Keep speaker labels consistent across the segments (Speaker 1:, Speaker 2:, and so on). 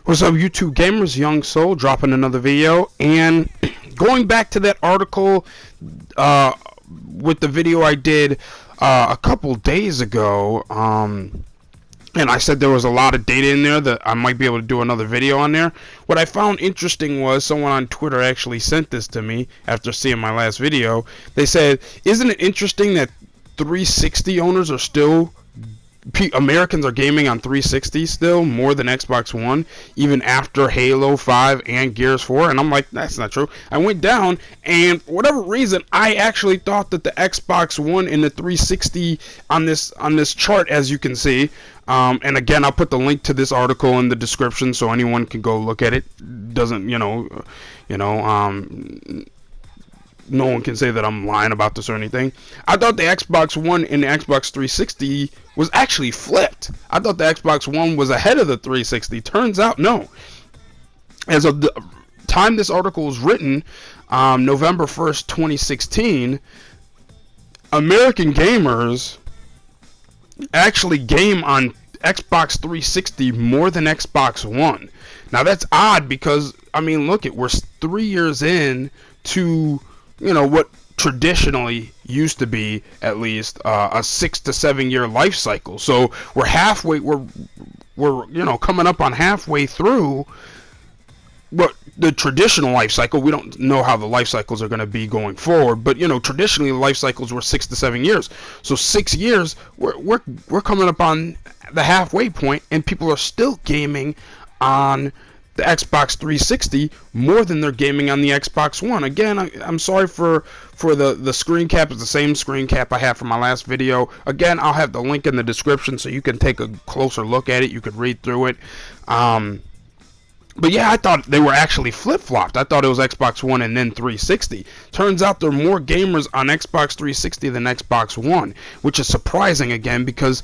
Speaker 1: What's up, YouTube gamers? Young Soul dropping another video, and going back to that article with the video I did a couple days ago, and I said there was a lot of data in there that I might be able to do another video on there. What I found interesting was someone on Twitter actually sent this to me after seeing my last video. They said, isn't it interesting that 360 owners are still Americans are gaming on 360 still more than Xbox One, even after Halo 5 and Gears 4? And I'm like, that's not true. I went down, and for whatever reason, I actually thought that the Xbox One and the 360 on this chart, as you can see, and again, I'll put the link to this article in the description so anyone can go look at it. Doesn't, no one can say that I'm lying about this or anything. I thought the Xbox One and the Xbox 360 was actually flipped. I thought the Xbox One was ahead of the 360. Turns out, no. As of the time this article was written, November 1st, 2016, American gamers actually game on Xbox 360 more than Xbox One. Now, that's odd because, I mean, look, we're 3 years in to what traditionally used to be at least a 6 to 7 year life cycle. So we're halfway. We're coming up on halfway through what the traditional life cycle. We don't know how the life cycles are going to be going forward, but traditionally the life cycles were 6 to 7 years. So 6 years, we're coming up on the halfway point, and people are still gaming on the Xbox 360 more than they're gaming on the Xbox One. Again, I'm sorry for the screen cap. It's the same screen cap I have from my last video. Again, I'll have the link in the description so you can take a closer look at it. You could read through it. But yeah, I thought they were actually flip-flopped. I thought it was Xbox One and then 360. Turns out there are more gamers on Xbox 360 than Xbox One, which is surprising again because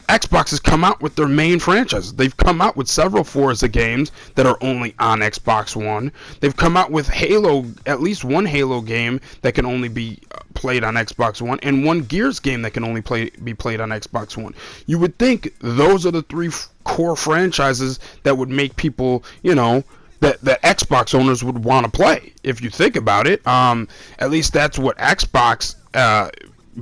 Speaker 1: Xbox has come out with their main franchises. They've come out with several Forza games that are only on Xbox One. They've come out with Halo, at least one Halo game that can only be played on Xbox One, and one Gears game that can only be played on Xbox One. You would think those are the three core franchises that would make people, that Xbox owners would want to play. If you think about it, at least that's what Xbox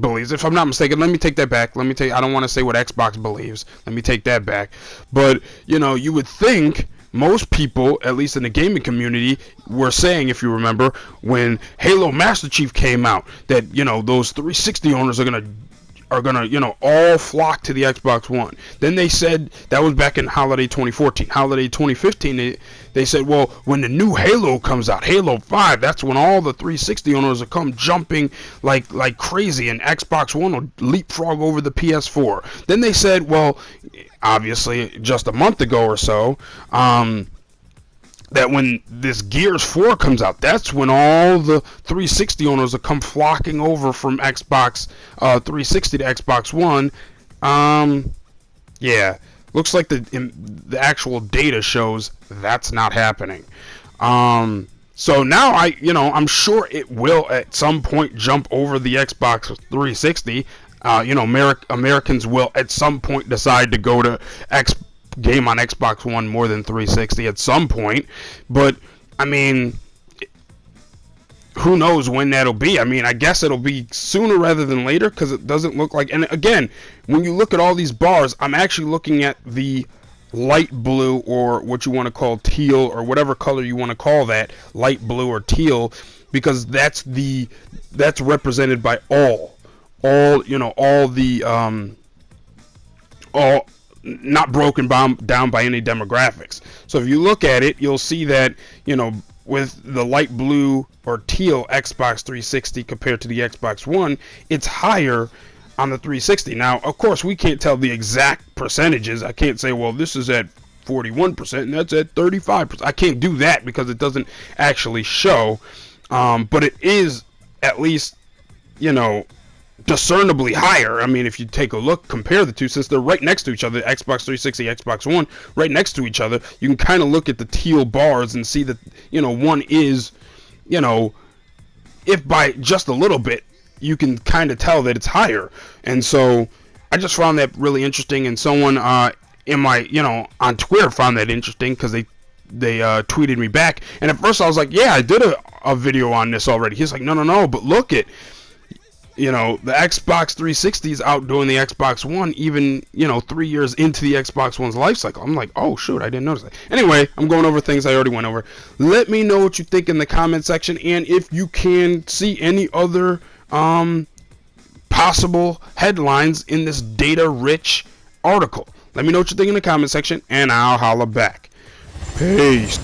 Speaker 1: believes. If I'm not mistaken, let me take that back. I don't want to say what Xbox believes. Let me take that back. But, you would think most people, at least in the gaming community, were saying, if you remember, when Halo Master Chief came out, that, those 360 owners are gonna all flock to the Xbox One. Then they said, that was back in holiday 2014. Holiday 2015, they said, well, when the new Halo comes out, Halo 5, that's when all the 360 owners will come jumping like crazy, and Xbox One will leapfrog over the PS4. Then they said, well, obviously just a month ago or so, that when this Gears 4 comes out, that's when all the 360 owners will come flocking over from Xbox 360 to Xbox One. Yeah, looks like the actual data shows that's not happening. So now I'm sure it will at some point jump over the Xbox 360. Americans will at some point decide to go to game on Xbox One more than 360 at some point, but I mean, who knows when that'll be. I mean, I guess it'll be sooner rather than later because it doesn't look like, and again, when you look at all these bars, I'm actually looking at the light blue, or what you want to call teal, or whatever color you want to call that, light blue or teal, because that's represented by all not broken down by any demographics. So if you look at it, you'll see that, with the light blue or teal Xbox 360 compared to the Xbox One, it's higher on the 360. Now, of course, we can't tell the exact percentages. I can't say, well, this is at 41% and that's at 35%. I can't do that because it doesn't actually show. But it is at least, discernibly higher. I mean, if you take a look, compare the two, since they're right next to each other, Xbox 360, Xbox One, right next to each other, you can kind of look at the teal bars and see that, one is, if by just a little bit, you can kind of tell that it's higher. And so I just found that really interesting, and someone in my, on Twitter found that interesting because they tweeted me back, and at first I was like, yeah, I did a video on this already. He's like, no, but look it. You know, the Xbox 360 is outdoing the Xbox One, even, 3 years into the Xbox One's life cycle. I'm like, oh, shoot, I didn't notice that. Anyway, I'm going over things I already went over. Let me know what you think in the comment section, and if you can see any other possible headlines in this data-rich article. Let me know what you think in the comment section, and I'll holla back. Peace.